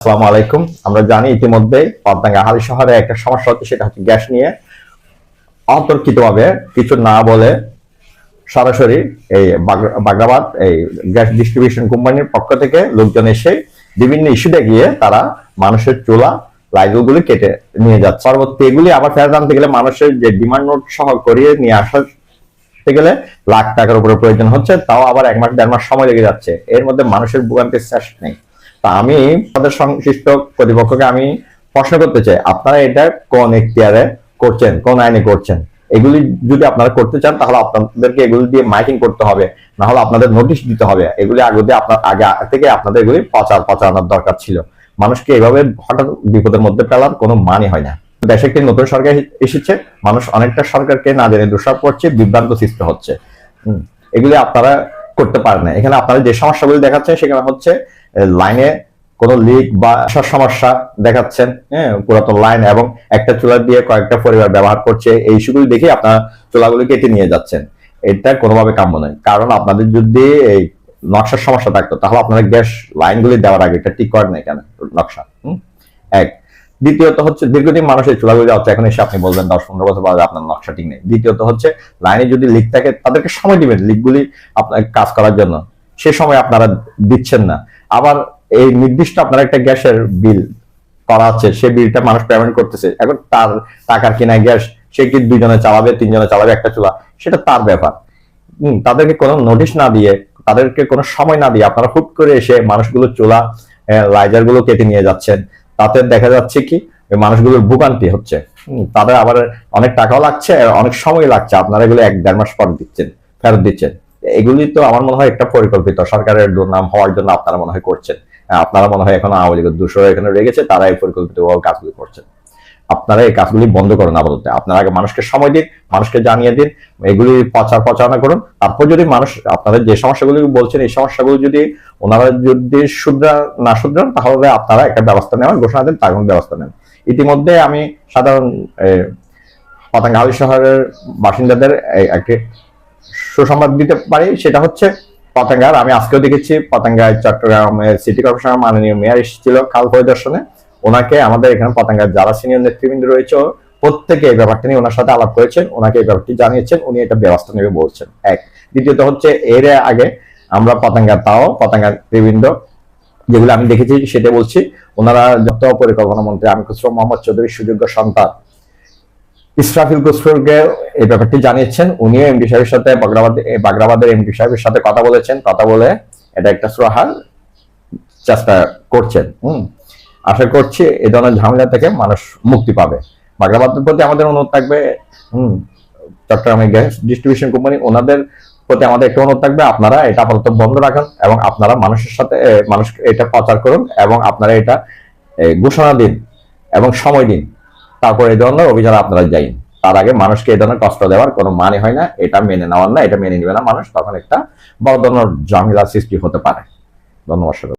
আসসালামু আলাইকুম। আমরা জানি ইতিমধ্যে পাবনা হালি শহরে একটা সমস্যা হচ্ছে, সেটা হচ্ছে গ্যাস নিয়ে অতর্কিতভাবে কিছু না বলে সরাসরি এই বাগরাবাদ এই গ্যাস ডিস্ট্রিবিউশন কোম্পানির পক্ষ থেকে লোকজন এসে বিভিন্ন ইস্যুতে গিয়ে তারা মানুষের চুলা লাইটগুলি কেটে নিয়ে যাচ্ছে। পরবর্তী এগুলি আবার ফেরত আনতে গেলে মানুষের যে ডিমান্ড নোট সহ করিয়ে নিয়ে আসতে গেলে লাখ টাকার উপরে প্রয়োজন হচ্ছে, তাও আবার 1 মাস 1.5 মাস সময় লেগে যাচ্ছে। এর মধ্যে মানুষের ভোগান্তির শেষ নেই। তা আমি তাদের সংশ্লিষ্ট কর্তৃপক্ষকে আমি প্রশ্ন করতে চাই, আপনারা এটা কোন এখতিয়ারে করছেন, কোন আইনে করছেন? এগুলি যদি আপনারা করতে চান তাহলে আপনাদেরকে এগুলি দিয়ে মাইকিং করতে হবে, না হলে আপনাদের নোটিশ দিতে হবে। এগুলি আগে থেকে আপনাদের এগুলি প্রচারণার দরকার ছিল। মানুষকে এভাবে হঠাৎ বিপদের মধ্যে ফেলার কোনো মানে হয় না। দেশে একটি নতুন সরকার এসেছে, মানুষ অনেকটা সরকারকে না জেনে দোষারোপ করছে, বিভ্রান্ত সৃষ্টি হচ্ছে। এগুলি আপনারা করতে পারেন না। এখানে আপনারা যে সমস্যাগুলি দেখাচ্ছেন সেখানে হচ্ছে লাইনে কোনো লিক বা সমস্যা দেখাচ্ছেন, পুরাতন লাইন এবং একটা চুলা দিয়ে কয়েকটা পরিবার ব্যবহার করছে, এই ইস্যুগুলি দেখে আপনারা চুলাগুলি কেটে নিয়ে যাচ্ছেন। এটা কোনোভাবে কাম্য নয়। কারণ আপনাদের যদি এই নকশার সমস্যা থাকতো তাহলে আপনারা গ্যাস লাইনগুলি দেওয়ার আগে এটা ঠিক করেন না কেন নকশা? এক। দ্বিতীয়ত হচ্ছে দীর্ঘদিন মানুষের চুলাগুলি যাচ্ছে, এখন এসে আপনি বলবেন 10-15 বছর বাদে আপনার নকশা ঠিক নেই। দ্বিতীয়ত হচ্ছে লাইনে যদি লিক থাকে তাদেরকে সময় দিবেন লিকগুলি আপনার কাজ করার জন্য, সে সময় আপনারা দিচ্ছেন না। আবার এই নির্দিষ্ট আপনার একটা গ্যাসের বিল করা আছে, সে বিলটা মানুষ পেমেন্ট করতেছে, এখন তার টাকার কিনা গ্যাস, সে কি 2 জনে চালাবে 3 জনে চালাবে একটা চুলা, সেটা তার ব্যাপার। তাদেরকে কোনো নোটিশ না দিয়ে, তাদেরকে কোনো সময় না দিয়ে আপনারা হুট করে এসে মানুষগুলো চুলা লাইজার গুলো কেটে নিয়ে যাচ্ছেন। তাতে দেখা যাচ্ছে কি মানুষগুলোর ভোগান্তি হচ্ছে, তাদের আবার অনেক টাকাও লাগছে, অনেক সময় লাগছে। আপনারা এগুলো 1-1.5 মাস পর দিচ্ছেন, ফেরত দিচ্ছেন। এগুলি তো আমার মনে হয় একটা পরিকল্পিত সরকারের দুর্নাম হওয়ার জন্য আপনারা মনে হয় করছেন। আপনারা মনে হয় এখন আওয়ামী লীগের দূষর এখানে রেগেছে, তারা এই পরিকল্পিত কাজগুলি করছেন। আপনারা এই কাজগুলি বন্ধ করুন আপাতত। আপনারা আগে মানুষকে সময় দিন, মানুষকে জানিয়ে দিন, এগুলি প্রচারণা করুন। তারপর যদি মানুষ আপনাদের যে সমস্যাগুলি বলছেন এই সমস্যাগুলো যদি ওনারা যদি না শুধরান তাহলে আপনারা একটা ব্যবস্থা নেওয়ার ঘোষণা দেন, তার ব্যবস্থা নেন। ইতিমধ্যে আমি সাধারণ পতেঙ্গা হালি শহরের বাসিন্দাদের একটি সুসংবাদ দিতে পারি, সেটা হচ্ছে পতেঙ্গার আমি আজকেও দেখেছি পতেঙ্গায় চট্টগ্রামের সিটি কর্পোরেশনের মাননীয় মেয়র এসেছিল খাল পরিদর্শনে। ওনাকে আমাদের এখানে পতেঙ্গার যারা সিনিয়র নেতৃবৃন্দ রয়েছে প্রত্যেকে এই ব্যাপারটা নিয়ে ওনার সাথে আলাপ করেছেন, ওনাকে এই ব্যাপারটি জানিয়েছেন, উনি এটা ব্যবস্থা নেবে বলছেন। এক। দ্বিতীয়ত হচ্ছে এর আগে আমরা পতেঙ্গার পতেঙ্গার নেতৃবৃন্দ যেগুলো আমি দেখেছি সেটা বলছি, ওনারা যত পরিকল্পনা মন্ত্রী আমি খুসরো মোহাম্মদ চৌধুরীর সুযোগ্য সন্তান ইসরাফিল খুসরোকে এই ব্যাপারটি জানিয়েছেন। উনিও এমডি সাহেবের সাথে বাগরাবাদের এমডি সাহেবের সাথে কথা বলেছেন, কথা বলে এটা একটা সুরাহার চেষ্টা করছেন। আশা করছি এই ধরনের ঝামেলা থেকে মানুষ মুক্তি পাবে। বাগরাবাদের প্রতি আমাদের অনুরোধ থাকবে, চট্টগ্রামের গ্যাস ডিস্ট্রিবিউশন কোম্পানি ওনাদের প্রতি আমাদের একটা অনুরোধ থাকবে, আপনারা এটা আপাতত বন্ধ রাখুন এবং আপনারা মানুষের সাথে মানুষকে এটা প্রচার করুন এবং আপনারা এটা ঘোষণা দিন এবং সময় দিন। তারপর এই ধরনের অভিযান আপনারা যাই। তার আগে মানুষকে এই ধরনের কষ্ট দেওয়ার কোনো মানে হয় না, এটা মেনে নেওয়ার না, এটা মেনে নেবে না মানুষ, তখন একটা বড় ধরনের ঝামেলা সৃষ্টি হতে পারে। ধন্যবাদ।